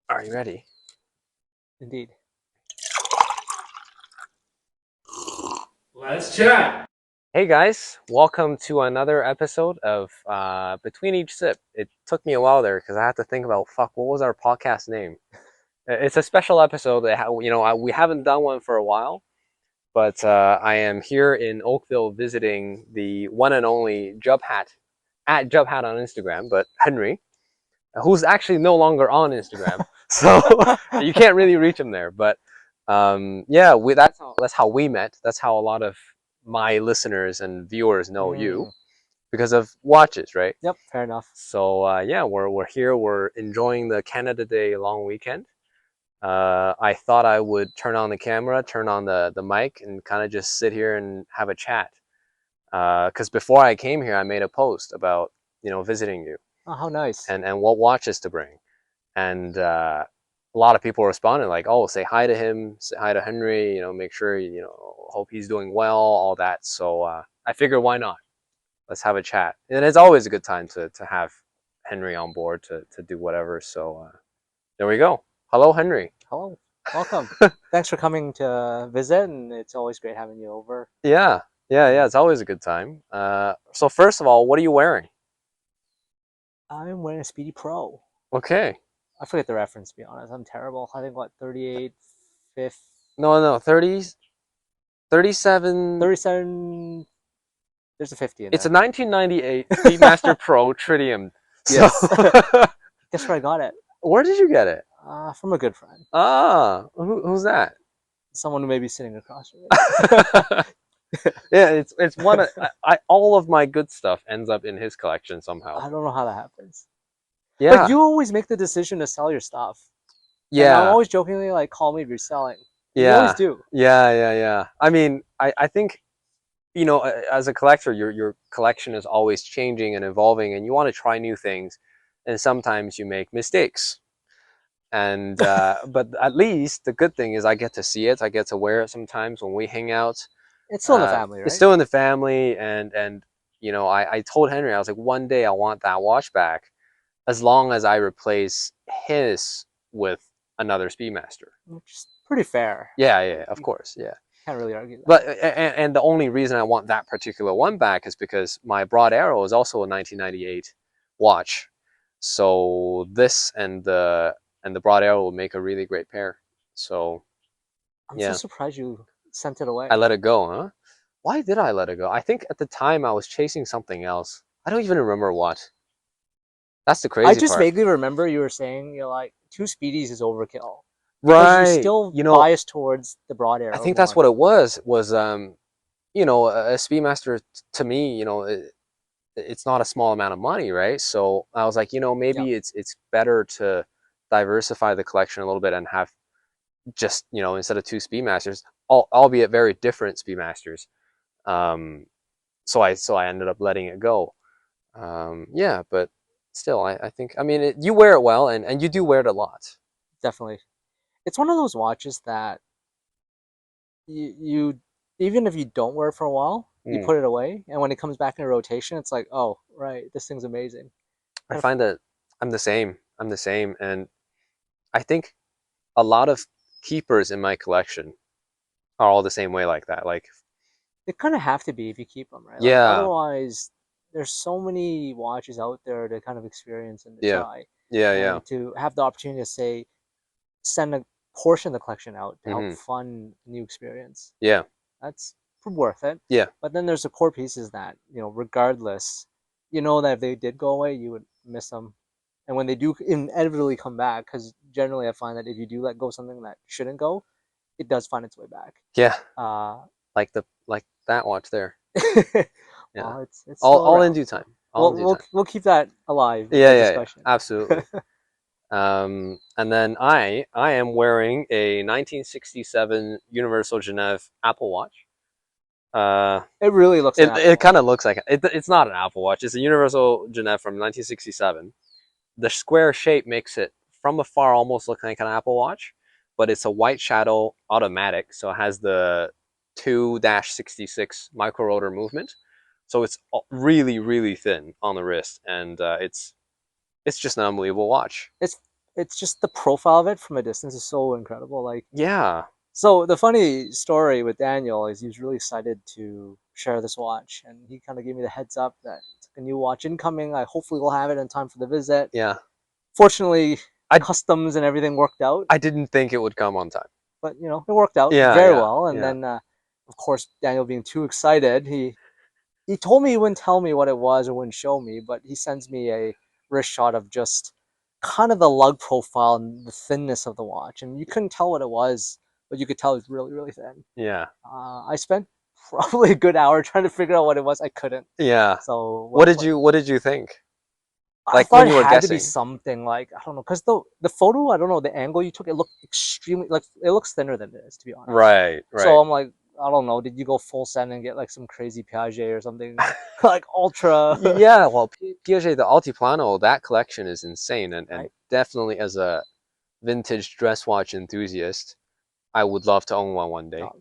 Are you ready? Indeed. Let's chat. Hey guys, welcome to another episode of Between Each Sip. It took me a while there because I had to think about what was our podcast name? It's a special episode. We haven't done one for a while, but I am here in Oakville visiting the one and only Jubhat at Jubhat on Instagram, but Henry, who's actually no longer on Instagram, so you can't really reach him there. But yeah, that's how we met. That's how a lot of my listeners and viewers know you because of watches, right? Yep, fair enough. So yeah, we're here. We're enjoying the Canada Day long weekend. I thought I would turn on the camera, turn on the mic, and kind of just sit here and have a chat. Because before I came here, I made a post about visiting you Oh, how nice. and what watches to bring, and a lot of people responded like, "Oh, say hi to him, say hi to Henry. Make sure hope he's doing well, all that." So I figured, why not? Let's have a chat, and it's always a good time to have Henry on board to do whatever. So there we go. Hello, Henry. Hello. Welcome. Thanks for coming to visit, and it's always great having you over. Yeah, yeah. It's always a good time. So first of all, what are you wearing? I'm wearing a Speedy Pro. Okay. I forget the reference, to be honest. I'm terrible. I think, what, 38, 5th, No, 30s, 37. 37. There's a 50 in It's a there. 1998 Speedmaster Pro Tritium. So, Yes. Guess where I got it? where did you get it? From a good friend. Who's that? Someone who may be sitting across from me. Yeah, it's one of all of my good stuff ends up in his collection somehow. I don't know how that happens. But Yeah, you always make the decision to sell your stuff. And I'm yeah, always jokingly like, call me if you're selling. And you always yeah, do. yeah. I mean, I think as a collector, your collection is always changing and evolving, and you want to try new things, and sometimes you make mistakes. And but at least the good thing is I get to see it. I get to wear it sometimes when we hang out. It's still in the family, It's right? still in the family, and I told Henry, I was like, one day I want that watch back, as long as I replace his with another Speedmaster. Which is pretty fair. Yeah, Like, of you course, yeah. can't really argue that. But and the only reason I want that particular one back is because my Broad Arrow is also a 1998 watch, so this and the Broad Arrow will make a really great pair. So I'm so yeah, surprised you sent it I away. let it go, huh? Why did I let it go? I think at the time I was chasing something else. I don't even remember what. That's the I crazy just part. vaguely remember you were saying you're like, two speedies is overkill. Because you're Right. still biased towards the Broad I Arrow think that's more. what it was a Speedmaster to me, it's not a small amount of money, right? So I was like, Yeah. maybe it's better to diversify the collection a little bit and have just, instead of two Speedmasters, albeit very different Speedmasters. Um, so I ended up letting it go. Yeah, but still, I think, I mean, you wear it well, and you do wear it a lot. Definitely. It's one of those watches that you even if you don't wear it for a while, you Mm. put it away, and when it comes back in rotation, it's like, oh, right, this thing's amazing. I Kind of, find that I'm the same. I'm the same, and I think a lot of keepers in my collection are all the same way like that. Like, they kind of have to be if you keep them, right? Like yeah, otherwise, there's so many watches out there to kind of experience and to yeah, try, yeah. and to have the opportunity to say send a portion of the collection out to help Hmm. fund a new experience. Yeah, That's worth it. yeah. But then there's the core pieces that regardless, that if they did go away, you would miss them. And when they do inevitably come back, because generally I find that if you do let go of something that shouldn't go, it does find its way back. Yeah, Uh, like that watch there. Yeah. well, it's still All in around, due so time. All in we'll due we'll time. we'll keep that alive for Yeah. discussion. Absolutely. And then I am wearing a 1967 Universal Genève Apple Watch. Uh, It really looks like it Apple. kind of looks like it's not an Apple Watch. It's a Universal Genève from 1967. The square shape makes it from afar almost look like an Apple Watch, but it's a white shadow automatic, so it has the 2-66 micro rotor movement. So it's really, really thin on the wrist, and It's just an unbelievable watch. It's it's just the profile of it from a distance is so incredible. Like, Yeah, so the funny story with Daniel is he was really excited to share this watch, and he kind of gave me the heads up that it's a new watch incoming. I hopefully will have it in time for the visit. yeah. Fortunately, I customs and everything worked out, I didn't think it would come on time. but it worked out Yeah, very yeah, well. And yeah. then, of course, Daniel being too excited, he told me he wouldn't tell me what it was or wouldn't show me, but he sends me a wrist shot of just kind of the lug profile and the thinness of the watch, and you couldn't tell what it was, but you could tell it was really, really thin. Yeah, I spent probably a good hour trying to figure out what it was. I couldn't. yeah. So What did you think? I Like thought when it you were had to be guessing? something like, I don't know, because the photo, I don't know, the angle you took, it looked extremely, like, it looks thinner than it is, to be honest. Right, So right. I'm like, I don't know, did you go full send and get like some crazy Piaget or something like ultra? Yeah, well, Piaget, the Altiplano, that collection is insane, and Right? definitely as a vintage dress watch enthusiast, I would love to own one day. No,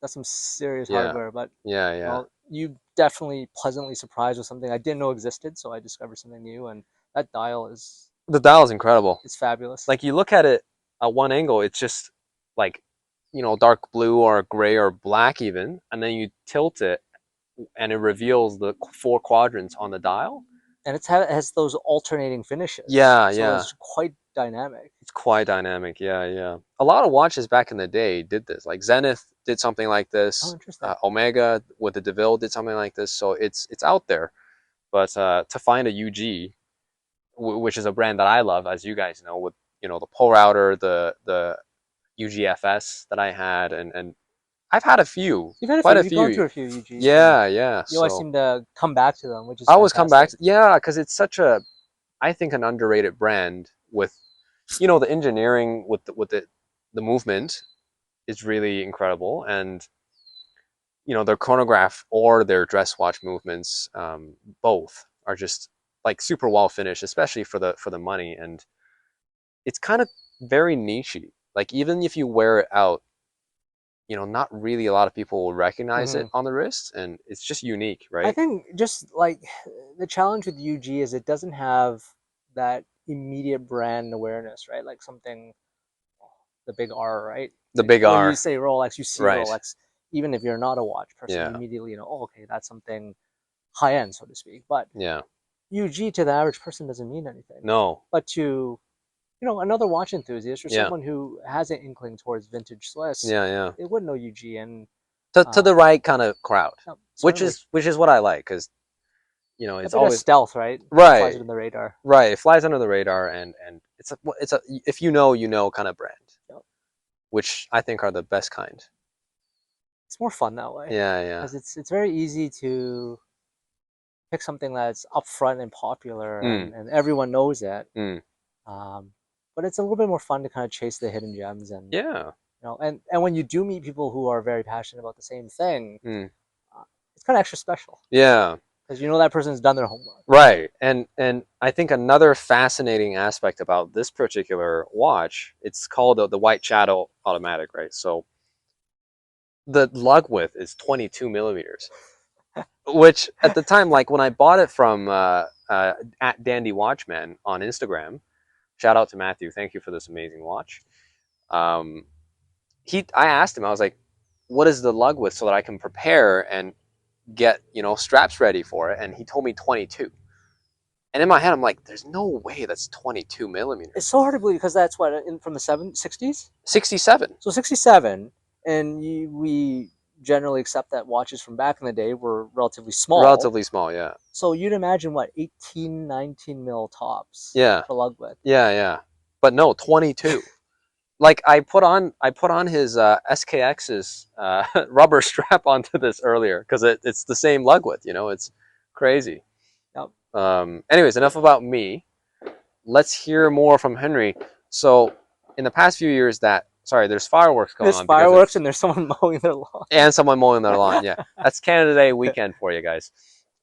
that's some serious Yeah, hardware, but yeah, yeah. you definitely pleasantly surprised with something I didn't know existed, so I discovered something new, and that dial The dial is incredible. is fabulous. Like you look at it at one angle, it's just like, dark blue or gray or black even, and then you tilt it and it reveals the four quadrants on the dial. And it has those alternating finishes, Yeah, so yeah. it's quite dynamic. It's quite dynamic. Yeah, yeah. A lot of watches back in the day did this. Like Zenith did something like Oh, this. interesting. Omega with the DeVille did something like this. So it's out there. But to find a UG, which is a brand that I love, as you guys know, with the Pole Router, the UGFS that I had, and I've had a few, You've had a quite few. a You've gone few. through a few UGs, and Yeah, yeah. you always So seem to come back to them, which is I always come back. fantastic. Yeah, because it's such a, I think, an underrated brand with, the engineering with the movement is really incredible, and their chronograph or their dress watch movements, both are just like super well finished, especially for the money, and it's kind of very nichey. Like even if you wear it out, not really a lot of people will recognize it Hmm. on the wrist, and it's just unique, I right? think just like the challenge with UG is it doesn't have that immediate brand awareness, right? Like something, the big R, right? The Like big when you R, say Rolex, you see right? Rolex. Even if you're not a watch person, you Yeah, immediately know, oh, okay, that's something high end, so to speak. But yeah. UG to the average person doesn't mean anything. No, But to another watch enthusiast or yeah, someone who has an inkling towards vintage Swiss, yeah, yeah. they would know UG, and To uh, the right kind of crowd, yeah, which certainly is which is what I like, because a it's bit of always stealth, right? Flies right, under the radar. right. It flies under the radar, and it's a if kind of brand, Yep. which I think are the best kind. It's more fun that way Yeah, yeah. because it's very easy to pick something that's upfront and popular, Mm, and everyone knows it. mm. Um, but it's a little bit more fun to kind of chase the hidden gems, and Yeah. and when you do meet people who are very passionate about the same thing, Mm. uh, it's kind of extra special Yeah. because that person's done their homework. Right. And I think another fascinating aspect about this particular watch, it's called the White Shadow Automatic, right? So the lug width is 22 millimeters, which at the time, like when I bought it from at Dandy Watchman on Instagram, shout out to Matthew, thank you for this amazing watch. Um, I asked him, I was like, what is the lug width so that I can prepare and get straps ready for it, and he told me 22. And in my head, I'm like, there's no way that's 22 It's millimeters. so hard to believe because that's what from the 60s. 67. So 67, and we generally accept that watches from back in the day were relatively small. Relatively small, yeah. So you'd imagine what 18, 19 mil tops Yeah, for lug width. yeah, yeah. But no, 22. Like I put on his SKX's rubber strap onto this earlier because it's the same lug width. It's crazy. Yep. Anyways, enough about me. Let's hear more from Henry. So, in the past few years, there's fireworks going There's on because fireworks it's and there's someone mowing their lawn. and someone mowing their lawn. Yeah, that's Canada Day weekend for you guys.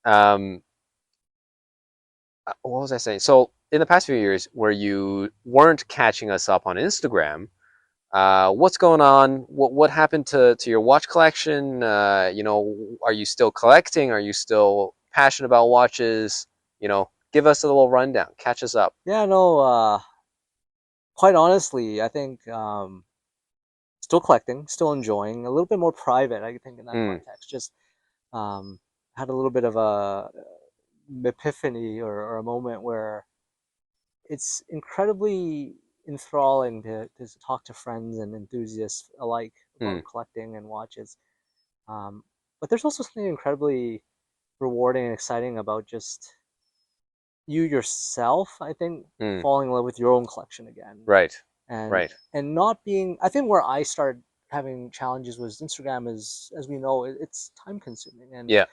Um, what was I saying? So, in the past few years, where you weren't catching us up on Instagram, what's going on? What happened to your watch collection? Are you still collecting? Are you still passionate about watches? Give us a little rundown. Catch us up. Yeah, no, quite honestly, I think still collecting, still enjoying, a little bit more private, I think, in that Mm, context. Just um, had a little bit of a epiphany or a moment where it's incredibly enthralling to talk to friends and enthusiasts alike about mm, collecting and watches. Um, but there's also something incredibly rewarding and exciting about just you yourself, I think, mm. falling in love with your own collection again. Right. And Right. not being, I think where I started having challenges was Instagram is, as we know, it's time consuming. And Yeah.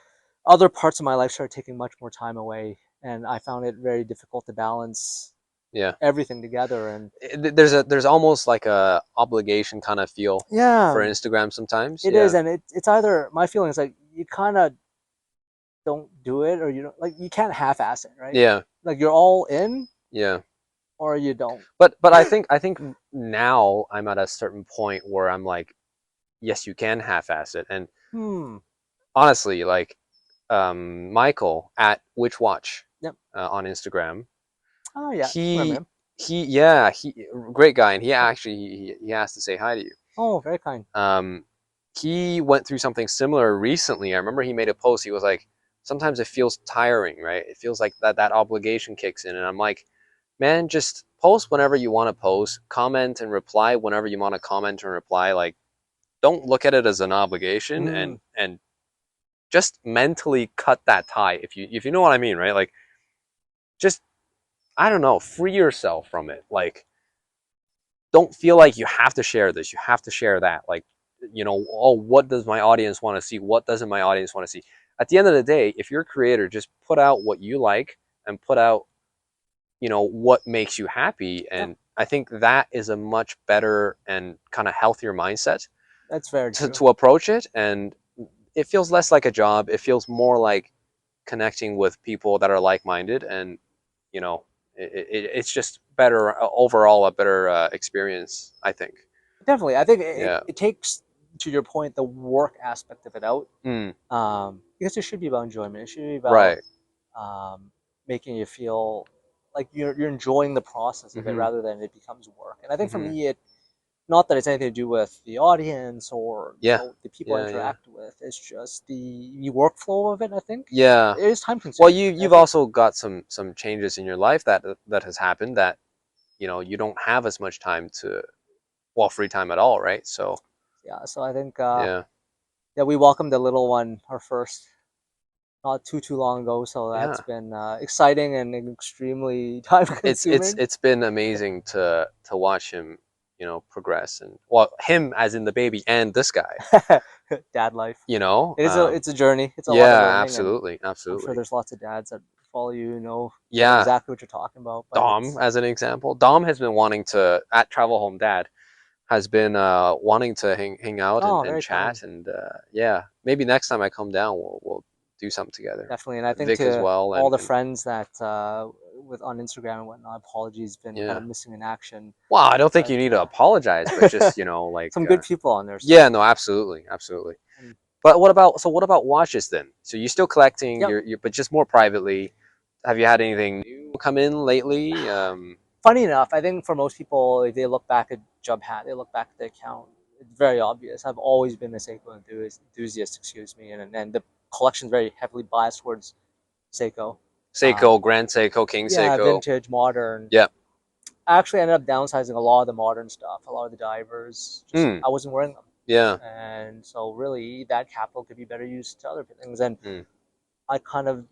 other parts of my life started taking much more time away. And I found it very difficult to balance Yeah. everything together. And There's almost like a obligation kind of feel yeah, for Instagram sometimes. it is. Yeah. And it's either my feeling is like you kind of don't do it or you don't, like, you can't half ass it, right? Yeah. Like you're all in Yeah. or you don't. But I think now I'm at a certain point where I'm like, yes, you can half-ass it. And Hmm. honestly, like Michael at Which Watch Yep. on Instagram, Oh yeah. Remember he him? he great guy, and he actually he has to say hi to you. Oh, very kind. Um, he went through something similar recently. I remember he made a post. He was like, sometimes it feels tiring, right? It feels like that obligation kicks in, and I'm like, man, just post whenever you want to post, comment and reply whenever you want to comment and reply. Like, don't look at it as an obligation, Mm, and just mentally cut that tie, if you know what I mean, right? Like, just, I don't know, free yourself from it. Like, don't feel like you have to share this, you have to share that. Like, oh, what does my audience want to see? What doesn't my audience want to see? At the end of the day, if you're a creator, just put out what you like and put out, what makes you happy. yeah, And I think that is a much better and kind of healthier mindset that's very to, true. to approach it. And it feels less like a job. It feels more like connecting with people that are like-minded. And you know it's just better overall, a better experience, I think. Definitely. I think Yeah. it takes, to your point, the work aspect of it out. Mm, Because it should be about enjoyment. It should be about right. um, making you feel like you're enjoying the process of it Hmm. rather than it becomes work. And I think for Hmm. me, it not that it's anything to do with the audience or Yeah. the people I Yeah. Yeah. interact with. It's just the workflow of it. I think Yeah. it is time Well, consuming. And I you've think also got some changes in your life that has happened, that you don't have as much time to, well, free time at all, right? So yeah. So I think yeah. yeah, we welcomed the little one, our first, not too long ago. So that's Yeah. been exciting and extremely time consuming. It's been amazing to watch him, progress. And, well, him as in the baby, and this guy, Dad life. you know It is a um it's a journey. It's a lot of yeah, learning, and absolutely, I'm sure absolutely. there's lots of dads that follow you, know Yeah. exactly what you're talking about. But Dom, it's as an example, Dom has been wanting to, at Travel Home Dad, has been wanting to hang out and, oh, and very kind, chat. And yeah, maybe next time I come down, we'll do something together. definitely. And I think Vic as to well. all and, the and friends that with on Instagram and whatnot, apologies, been kind yeah. of missing in action. Well, I don't think But you need to apologize, but just, like, some good people on there yeah, still. no, absolutely, absolutely. And But what about watches then? So you're still collecting, yep. but just more privately. Have you had anything new come in lately? Funny enough, I think for most people, if they look back at Jubhat, they look back at the account. It's very obvious. I've always been a Seiko enthusiast, excuse me, and the collection's very heavily biased towards Seiko. Seiko, Grand Seiko, King Yeah, Seiko. vintage, modern. Yeah. I actually ended up downsizing a lot of the modern stuff, a lot of the divers. Just Hmm. I wasn't wearing them, Yeah. and so really that capital could be better used to other things. And Hmm. I kind of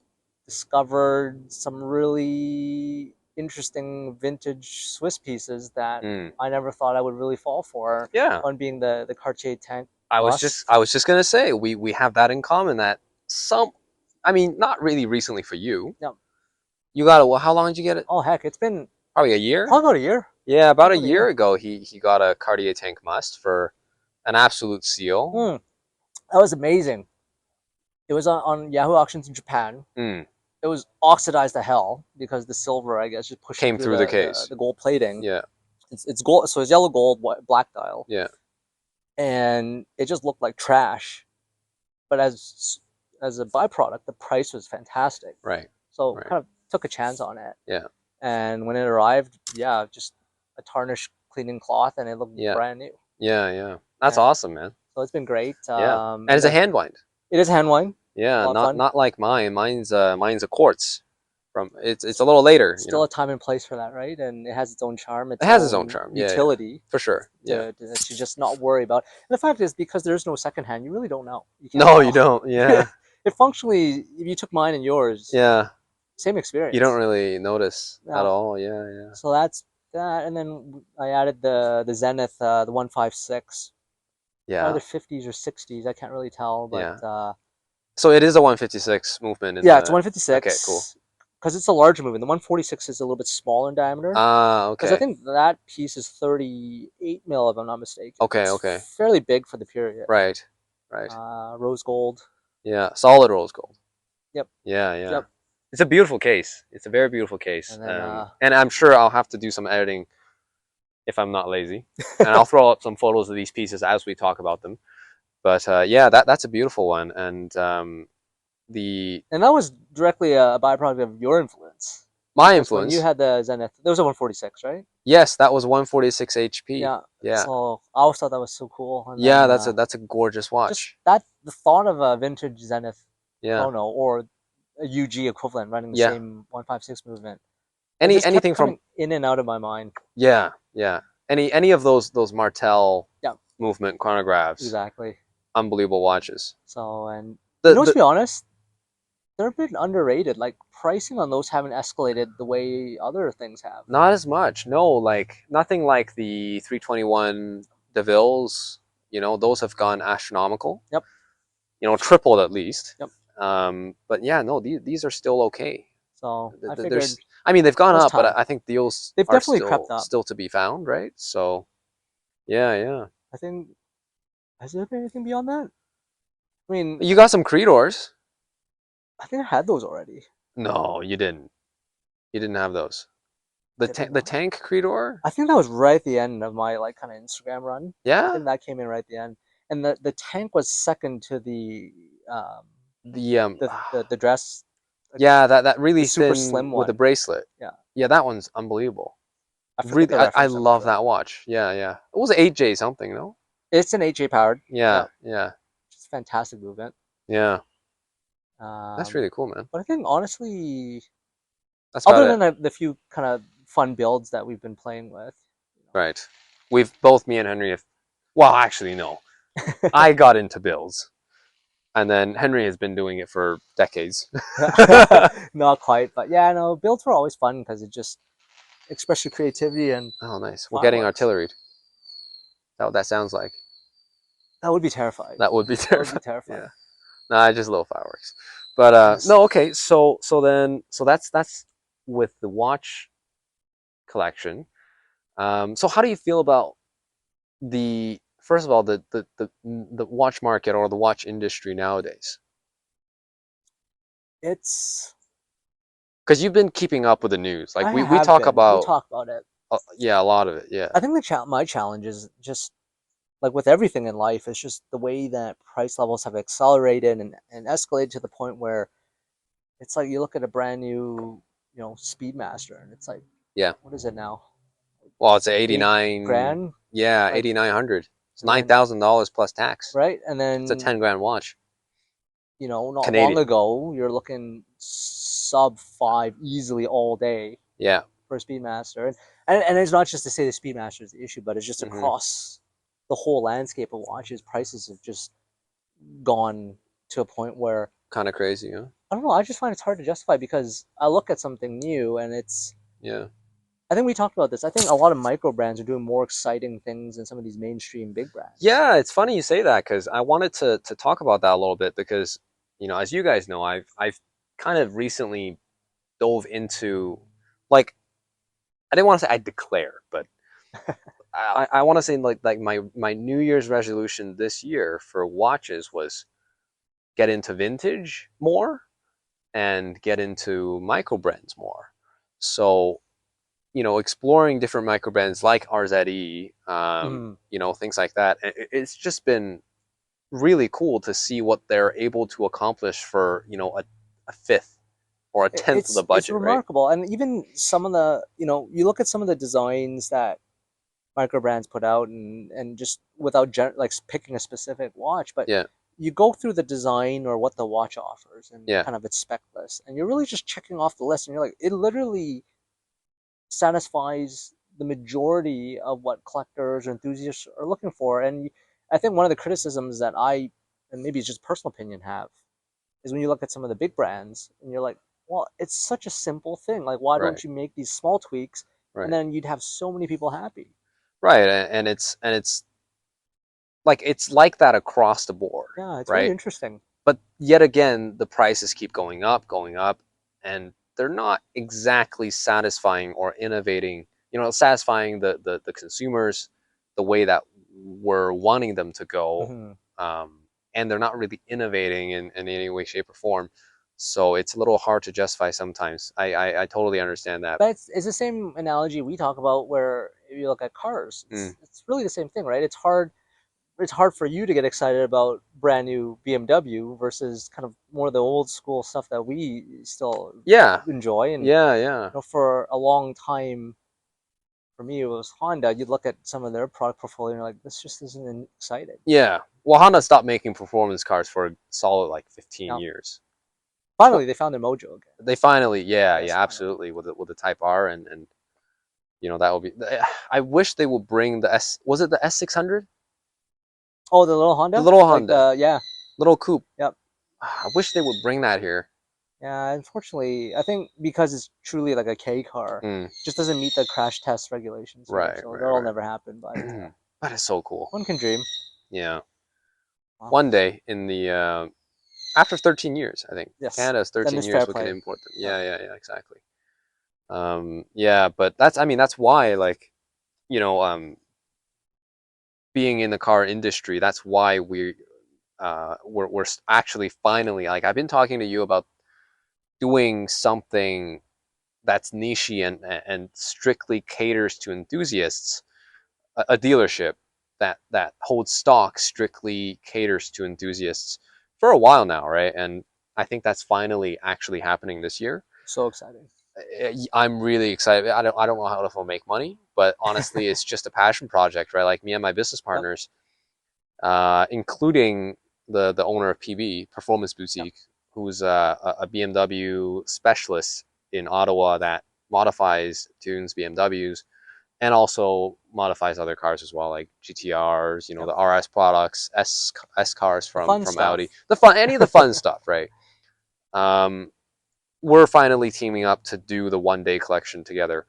discovered some really interesting vintage Swiss pieces that Hmm. I never thought I would really fall for. Yeah. One being the Cartier tank I was just bust. I was just gonna say, we have that in common, that some, I mean, not really recently for you. Yeah. You got it. Well, how long did you get it? Oh heck, it's been Probably a year. probably about a year. Yeah, about a Probably about a year year. ago, he got a Cartier Tank Must for an absolute seal. Mm, that was amazing. It was on Yahoo auctions in Japan. Mm. It was oxidized to hell because the silver, I guess, just pushed Came through through the case. the gold plating. Yeah. It's gold, so it's yellow gold, black dial, Yeah. and it just looked like trash. But as a byproduct, the price was fantastic. Right. So Right. kind of took a chance on it. Yeah. And when it arrived, yeah, just a tarnished cleaning cloth, and it looked Yeah. brand new. Yeah. Yeah. That's And awesome, man. so it's been great. Yeah. And And it's a then hand wind. it is hand wind, a Yeah, lot of fun. not like mine. Mine's a quartz. From it's a little later, you Still know. a time and place for that, right? And it has its own charm, It its has its own own charm. Yeah, yeah, utility for sure. Yeah. to just not worry about. And the fact is, because there's no secondhand, you really don't know. You can't No, you tell. don't. Yeah. It functionally, if you took mine and yours, Yeah. same You don't experience. really notice at Now, all. Yeah, yeah. so that's that, and then I added the Zenith, the 156, Yeah. either 50s or 60s. I can't really tell, but Yeah. So it is a 156 movement in yeah, it's the. Okay, cool. 156 because it's a larger movement. The 146 is a little bit smaller in diameter. Ah, Because I okay. think that piece is 38 mil, if I'm not mistaken. Okay, okay. It's fairly big for the period. Right. Right. Rose gold. Yeah, solid rose gold. Yep. Yeah, yeah. Yep. It's a beautiful case. It's a very beautiful case. And then And I'm sure I'll have to do some editing if I'm not lazy. And I'll throw up some photos of these pieces as we talk about them. But yeah, that's a beautiful one. And the and that was directly a byproduct of your influence. my Because when you influence, had the Zenith, there was a 146, right? yes, that was 146 HP. Yeah. Yeah, So I always thought that was so cool. And yeah, then that's a gorgeous just watch. that the thought of a vintage Zenith Yeah, chrono or a UG equivalent running the yeah. same 156 movement, it just kept Anything from coming in and out of my mind. yeah, yeah. Any of those Martel Yeah. movement chronographs, Exactly. unbelievable watches. So and The to the be honest, they're a bit underrated. Like pricing on those haven't escalated the way other things have. Not as much. No, like nothing like the 321 DeVilles. You know, those have gone astronomical. Yep. You know, tripled at least. Yep. But yeah, no, these are still okay. So I figured There's, I mean, they've gone it was up, but time. I think deals They've are definitely crept up. still to be found, right? So, yeah, yeah. I think has there been anything beyond that? I mean, You got some Creedors. I think I had those already. No, you didn't. You didn't have those. Did I The not? tank Creedor. I think that was right at the end of my like kind of Instagram run. I Yeah. think that came in right at the end, and the tank was second to um The the dress, yeah, that the really super thin slim with a one. bracelet. Yeah, Yeah, that one's unbelievable. I forget Really, the I reference number love though. that watch. Yeah, yeah. It was 8J something, no? It's an HA powered. Yeah, Yeah, yeah, just fantastic movement. yeah. That's Um, really cool, man. but I think honestly, That's about other it. than the few kind of fun builds that we've been playing with, Right. We've both, me and Henry have, well, actually, no. I got into builds, and then Henry has been doing it for decades. not quite, but yeah, no, builds were always fun because it just express your creativity and Oh, nice. We're getting fireworks. artillery. That what that sounds like. That would be terrifying. That would be That would be terrifying. terrifying. Yeah. Nah, just little fireworks. But Yes. no, okay. So that's with the watch collection. So how do you feel about the first of all the watch market or the watch industry nowadays? It's Because you've been keeping up with the news. Like I we have talk been. We about talk about it. yeah, a lot of it. Yeah. I think my challenge is just like with everything in life, it's just the way that price levels have accelerated and escalated to the point where it's like you look at a brand new, Speedmaster, and it's like, Yeah. what is it now? Well, it's Eight 89. grand, Yeah, like, 8,900. It's and then $9,000 plus tax. right, and It's a then 10 grand watch. not long Canadian. ago, you're looking sub five easily all day Yeah. for a Speedmaster, and it's not just to say the Speedmaster is the issue, but it's just Hmm. across the whole landscape of watches. Prices have just gone to a point where Kind of crazy, huh? I don't know. I just find it's hard to justify because I look at something new and it's. Yeah. I think we talked about this. I think a lot of micro brands are doing more exciting things than some of these mainstream big brands. Yeah, it's funny you say that because I wanted to talk about that a little bit because, as you guys know, I've kind of recently dove into like I didn't want to say I declare, but I want to say like my New Year's resolution this year for watches was get into vintage more and get into micro brands more. So, exploring different micro brands like RZE, Mhm. things like that. It's just been really cool to see what they're able to accomplish for, a fifth or a tenth of the It's budget, right? remarkable, and even some of the, you look at some of the designs that micro brands put out, and just without like picking a specific watch, but Yeah, you go through the design or what the watch offers and yeah, kind of its spec list, and you're really just checking off the list, and you're like, it literally satisfies the majority of what collectors or enthusiasts are looking for. And I think one of the criticisms that and maybe it's just personal opinion, have is when you look at some of the big brands and you're like, well, it's such a simple thing. Like, why right, don't you make these small tweaks, and right, then you'd have so many people happy? right, and it's like it's like that across the board, Yeah, it's really right? interesting. But yet again, the prices keep going up, and they're not exactly satisfying or innovating, satisfying the consumers the way that we're wanting them to go. Hmm. Um, and they're not really innovating in any way, shape, or form. So it's a little hard to justify sometimes. I totally understand that. But it's the same analogy we talk about where if you look at cars, Mm, it's really the same thing, right? It's hard for you to get excited about brand new BMW versus kind of more of the old school stuff that we still yeah, enjoy. And yeah, yeah, for a long time, for me, it was Honda. You'd look at some of their product portfolio and you're like, this just isn't exciting. yeah. Well, Honda stopped making performance cars for a solid like 15 Now, years. finally, they found their mojo again. They finally, yeah, Yes, yeah, finally. absolutely, with the Type R, and that would be. I wish they would bring the S. Was it the S600? Oh, the little The Honda, little like Honda, yeah, little coupe. yep. I wish they would bring that here. Yeah, unfortunately, I think because it's truly like a K car, Mm, just doesn't meet the crash test regulations here, right, so that'll right, never happen. But right. That is so cool. one can dream. Yeah, Wow. one day in the after 13 years, I think Yes, Canada's then 13 there's fair years we can play. import them. Yep. Yeah, yeah, yeah, exactly. Yeah, but that's I mean that's why like you know being in the car industry, that's why we're actually finally like I've been talking to you about doing something that's niche and strictly caters to enthusiasts, a dealership that holds stock strictly caters to enthusiasts for a while now, right? And I think that's finally actually happening this year. So exciting. I'm really excited. I don't know how if I'll make money, but honestly, it's just a passion project, right? Like me and my business Yep. partners, including the owner of PB Performance Yep. Boutique, who's a BMW specialist in Ottawa that modifies, tunes BMWs, and also modifies other cars as well, like GTRs, Yep. the RS products, S cars The from fun Audi, stuff. any of the fun stuff, right? Um, we're finally teaming up to do the one day collection together.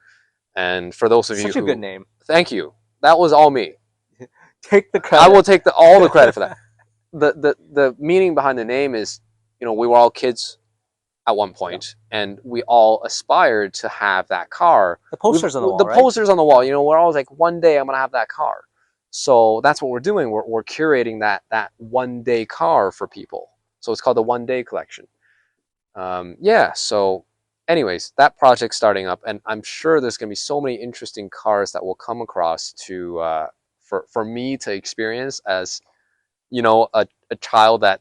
And for those of you Such a good who, name. thank you, that was all me. Take the I credit. will take all the credit for that. The meaning behind the name is, we were all kids at one Yep. point, and we all aspired to have that car. The posters on the The wall, right? posters on the wall, Yeah. we're always like, one day I'm gonna have that car. So that's what we're doing. We're curating that one day car for people. So it's called the one day collection. Yeah. So, anyways, that project's starting up, and I'm sure there's gonna be so many interesting cars that will come across to for me to experience as a child that,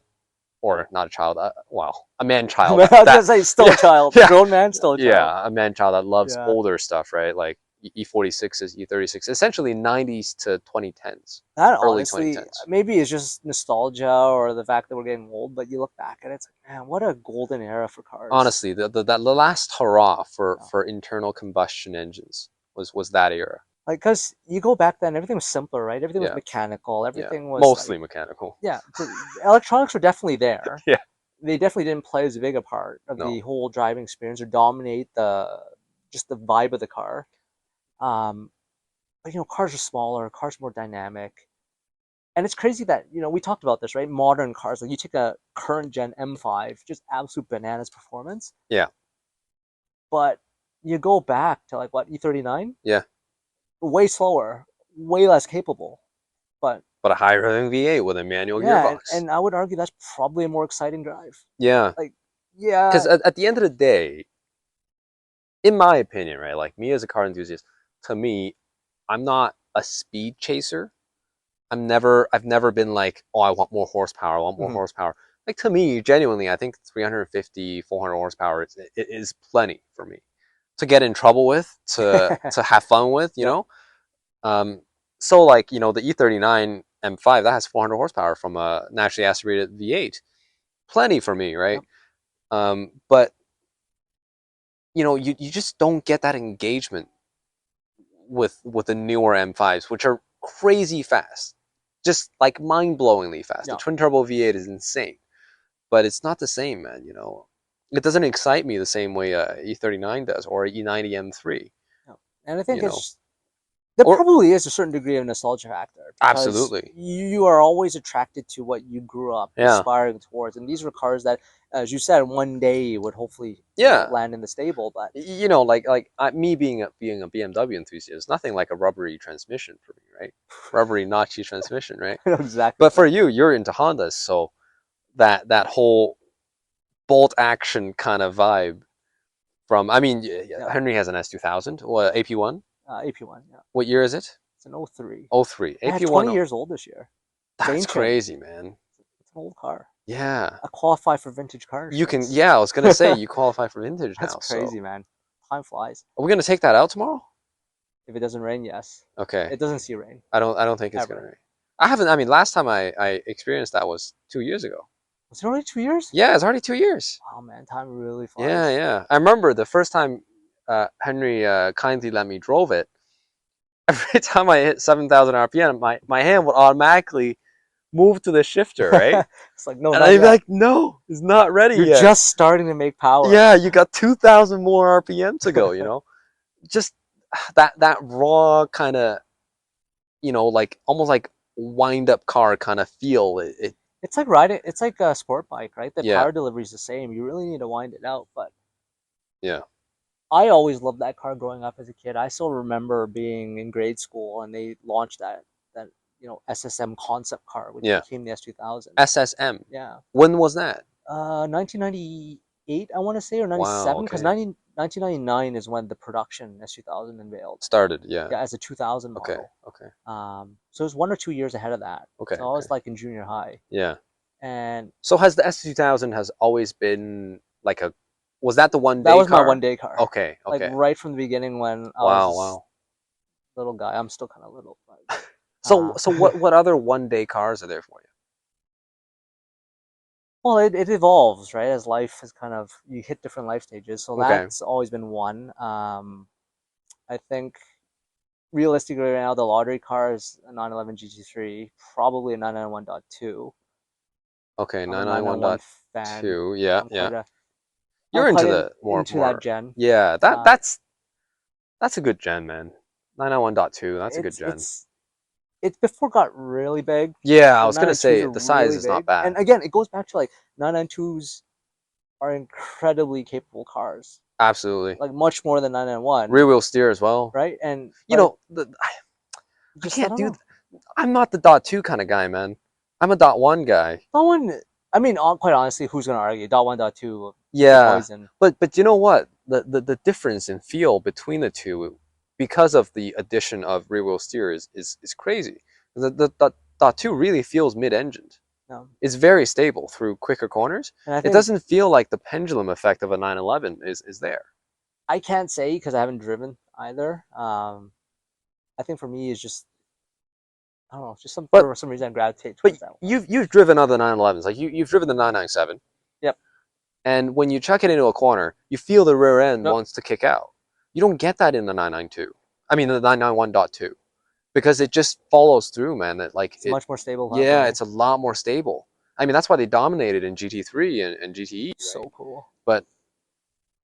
or not a child, well, a man I child was that gonna say, still a yeah, child, yeah, grown man, still a child. yeah, a man child that loves Yeah. older stuff, right? Like E46s, E36, essentially 90s to 2010s, That early honestly, 2010s. maybe it's just nostalgia or the fact that we're getting old. But you look back at it, it's like, man, what a golden era for cars. Honestly, the last hurrah for Yeah. internal combustion engines was that era. Like, cause you go back then, everything was simpler, right? Everything was Yeah, mechanical. yeah, Everything was like, mostly mechanical. yeah, electronics were definitely there. Yeah, They definitely didn't play as big a part of the no, whole driving experience or dominate just the vibe of the car. Um, but cars are smaller, cars more dynamic, and it's crazy that we talked about this, right? Modern cars, like you take a current gen M5, just absolute bananas performance, yeah, but you go back to like what, E39, yeah, way slower, way less capable, but but a high revving V8 with a manual yeah, gearbox. and I would argue that's probably a more exciting drive. Yeah, Like, yeah, because at the end of the day, in my opinion, right, like me as a car enthusiast, to me, I'm not a speed chaser. I've never been like, oh, I want more horsepower, I want more mhm, horsepower. Like to me, genuinely, I think 350, 400 horsepower is plenty for me to get in trouble with, to have fun with, you Yep. know. Um, so like the E39 M5 that has 400 horsepower from a naturally aspirated V8, plenty for me, right? Yep. But you just don't get that engagement with the newer M5s, which are crazy fast, just like mind-blowingly fast. The Yep. twin turbo V8 is insane, but it's not the same, man. It doesn't excite me the same way E39 does or E90 M3. Yep. And I think You know, there or probably is a certain degree of nostalgia factor because absolutely, you are always attracted to what you grew up yeah, aspiring towards, and these were cars that, as you said, one day would hopefully yeah. land in the stable. But Me being a BMW enthusiast, nothing like a rubbery transmission for me, right? Rubbery notchy transmission, right? I know exactly But what for you mean. you're into Hondas, so that whole bolt action kind of vibe from. I mean, Yeah, Henry has an S2000, or AP1. AP1. Yeah, What year is it? it's an '03. Oh three. Yeah, it's 20 AP1. years old this year. It's That's ancient. crazy, man. It's an old car. Yeah. I qualify for vintage car You can. insurance. Yeah, I was gonna say you qualify for vintage That's now. So crazy, man. Time flies. are we gonna take that out tomorrow? If it doesn't rain, yes. Okay. It doesn't see rain I don't think it's gonna ever. rain. I haven't. I mean, last time I experienced that was 2 years ago. Was it already 2 years? Yeah, it's already 2 years. Oh man, time really Yeah, flies. yeah. I remember the first time Henry kindly let me drove it. Every time I hit 7,000 RPM, my hand would automatically move to the shifter, right? It's like, no, And not I'd be yet. like, no, it's not ready You're yet. just starting to make power. Yeah, you got 2,000 more RPM to go. Just that raw kind of, like almost like wind up car kind of feel. It's like riding. It's like a sport bike, right? The Yeah, power delivery is the same. You really need to wind it out. But yeah, I always loved that car growing up as a kid. I still remember being in grade school and they launched that SSM concept car, which yeah. became the S2000. SSM. Yeah, When was that? 1998, I want to say, or Wow, 97, because okay. 1999 is when the production S2000 unveiled. Started, yeah. Yeah, as a 2000 Okay, model. okay, So it was 1 or 2 years ahead of that. okay, So I okay. was like in junior high, Yeah. and So has the S2000 has always been like was that the one that day was my one car? day car. Okay, Like okay. right from the beginning when I was Wow, this wow. little guy. I'm still kind of little, but So what other one day cars are there for you? well, it evolves, right? As life is kind of you hit different life stages. So Okay. that's always been one. I think realistically right now the lottery car is a 911 GT3, probably a 991.2. Okay, I'm a 991 fan. 991.2. Yeah, I'm yeah. quite a I'm You're quite into the more into that more gen. yeah, Uh, that's a good gen, man. 991.2, that's a good it's gen. it's it's before it got really big. Yeah, I The was gonna 992s say are the size really is not big, bad. and again, it goes back to like 992s are incredibly capable cars, Absolutely. like much more than 991, Rear wheel steer as well. right? And You but know, I just I can't don't do know. I'm not the dot two kind of guy, man. I'm a dot one guy. No one. I mean, quite honestly, who's gonna argue? Dot one, dot two, Yeah, poison. but you know what? The difference in feel between the two, because of the addition of rear wheel steer, is crazy. The dot two really feels mid-engined. No, It's very stable through quicker corners. and I It think doesn't feel like the pendulum effect of a 911 is there. I can't say because I haven't driven either. I think for me, it's just I don't know, just But for some reason I gravitate but towards that one. you've driven other 911s, like you've driven the 997, Yep. and when you chuck it into a corner, you feel the rear end Yep. wants to kick out. You don't get that in the 992. I mean the 991.2, because it just follows through, man. It's a much more stable Yeah, platform. it's a lot more stable. I mean that's why they dominated in GT3 and GTE, right? So cool. But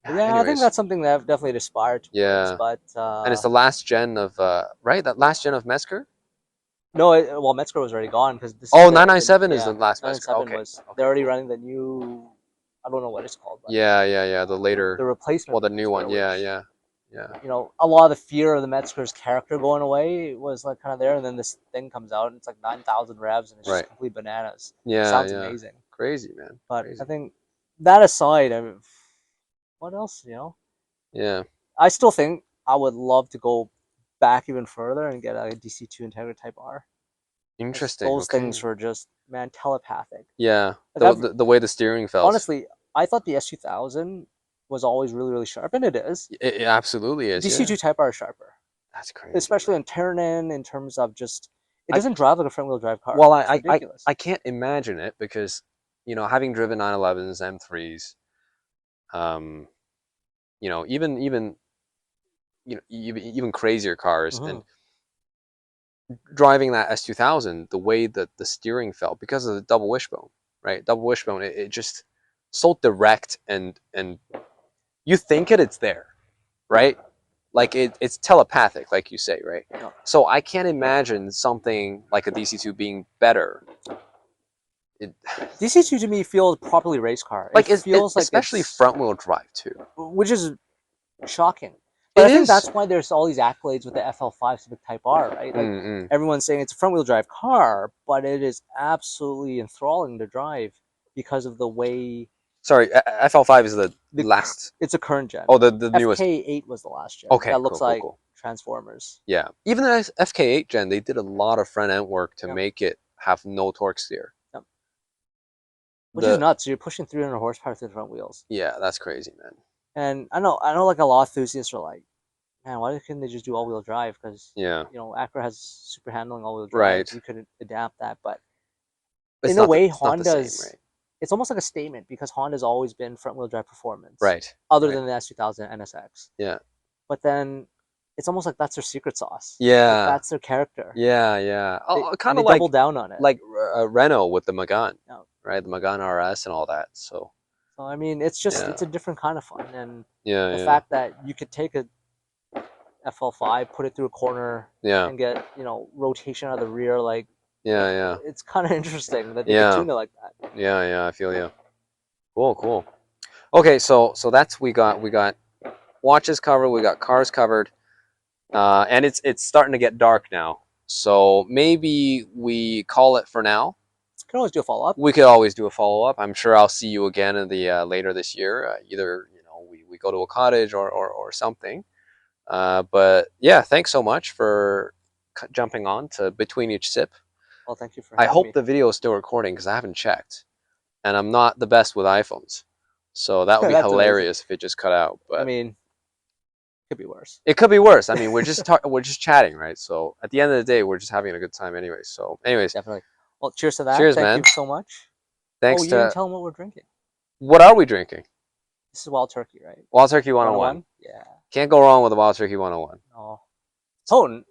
But yeah, I think anyways, that's something that I've definitely aspired towards. yeah, But and it's the last gen of right, that last gen of Mesker. no, well, Metzger was already gone because this is Oh, the 997 is the yeah last Mesker. 997 Okay, was they're okay, already cool. running the new. I don't know what it's called, but Yeah, yeah, yeah. The the later, well, replacement the new Metzger, one. Yeah, which yeah, yeah, a lot of the fear of the Metzger's character going away was like kind of there, and then this thing comes out and it's like 9,000 revs and it's just right. complete bananas. It Yeah, sounds yeah. amazing, Crazy, man. but I Crazy. think that aside, I mean, what else? Yeah. I still think I would love to go back even further and get a DC2 Integra Type R. Interesting. Those Okay. things were just, man, telepathic. Yeah. Like The way the steering felt. honestly, I thought the S2000 was always really, really sharp, and it is. It absolutely is. Yeah. DC2 Type R is sharper, That's crazy, especially man. in turn in terms of just it I doesn't drive like a front wheel drive car. well, It's ridiculous. I can't imagine it because, having driven 911s, M3s, um, even even crazier cars, Hmm. and driving that S2000, the way that the steering felt because of the double wishbone, right? Double wishbone, it just so direct, and you think it's there, right? Like it's telepathic, like you say, right? No. So I can't imagine something like a DC2 being better. It, DC2 to me feels properly race car. It like feels like especially it's, front wheel drive too. which is shocking. But It I think is. that's why there's all these accolades with the FL5 Civic Type R, right? Like Mm-mm. everyone's saying it's a front wheel drive car, but it is absolutely enthralling to drive because of the way Sorry, FL5 is the the last. it's a current gen. Oh, the newest. FK8 was the last gen. Okay, That looks cool, cool, like cool. Transformers. Yeah, even the FK8 gen, they did a lot of front end work to Yep. make it have no torque steer. Yep. Which is The nuts. You're pushing 300 horsepower through the front wheels. Yeah, that's crazy, man. And I know, like a lot of enthusiasts are like, man, why couldn't they just do all-wheel drive? Because Yeah, Acura has super handling all-wheel drive. right. You could adapt that, but It's in a not way, it's not the same, Honda's right? it's almost like a statement because Honda's always been front-wheel drive performance, Right, other right. than the S2000 NSX. Yeah, But then it's almost like that's their secret sauce. Like yeah, that's their character. yeah, yeah. Oh, And kind they of double down on it. like Renault with the Megane, Yeah. right? The Megane RS and all that. So So I mean, it's yeah, a different kind of fun, and yeah, the yeah, fact that you could take a FL5, put it through a corner, yeah, and get rotation out of the rear, like yeah, yeah, it's kind of interesting that they could yeah, tune it like that. yeah, yeah. I feel you. Cool, cool. Okay, so that's we got watches covered, we got cars covered, and it's starting to get dark now. So maybe we call it for now. Can always do a follow up. We could always do a follow up. I'm sure I'll see you again in the later this year. Either we go to a cottage or something. But yeah, thanks so much for jumping on to Between Each Sip. Well, thank you for I having hope me. the video is still recording because I haven't checked, and I'm not the best with iPhones, so that would be That's amazing. hilarious if it just cut out. I But mean, could be worse. it could be worse. I mean, we're just chatting, right? So at the end of the day, we're just having a good time, anyway. So, anyways, Definitely. Well, cheers to that. cheers, Thank you man. so much. Oh, Thanks you didn't to tell them what we're drinking. what are we drinking? This is Wild Turkey, right? Wild Turkey 101. 101? Yeah. Can't go wrong with a Wild Turkey 101. Oh, potent,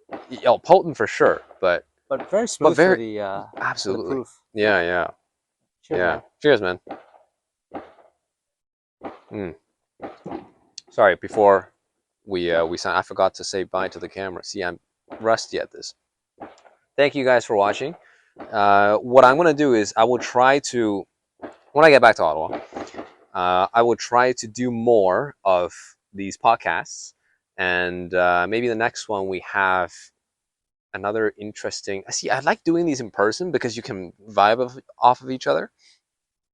Oh, potent for sure, but but very smooth very for the absolutely. proof. Yeah, yeah, Cheers, yeah. man. Cheers, man. Sorry, before we sign, I forgot to say bye to the camera. See, I'm rusty at this. Thank you guys for watching. What I'm gonna do is I will try to, when I get back to Ottawa, I will try to do more of these podcasts, and maybe the next one we have another interesting. I see. I like doing these in person because you can vibe off of each other.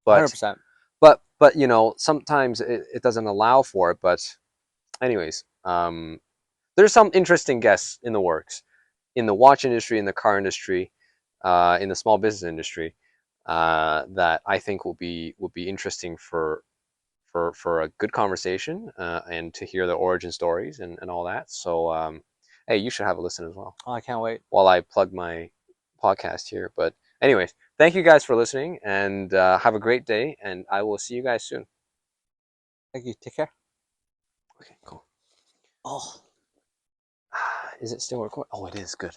But 100%. sometimes it doesn't allow for it. But anyways, there's some interesting guests in the works in the watch industry, in the car industry, in the small business industry that I think will be interesting for a good conversation and to hear the origin stories and all that. So hey, you should have a listen as well Oh, I can't wait. while I plug my podcast here. But anyways, thank you guys for listening and have a great day. And I will see you guys soon. Thank you. Take care. Okay, cool. Oh. Is it still recording? Oh, it is. Good.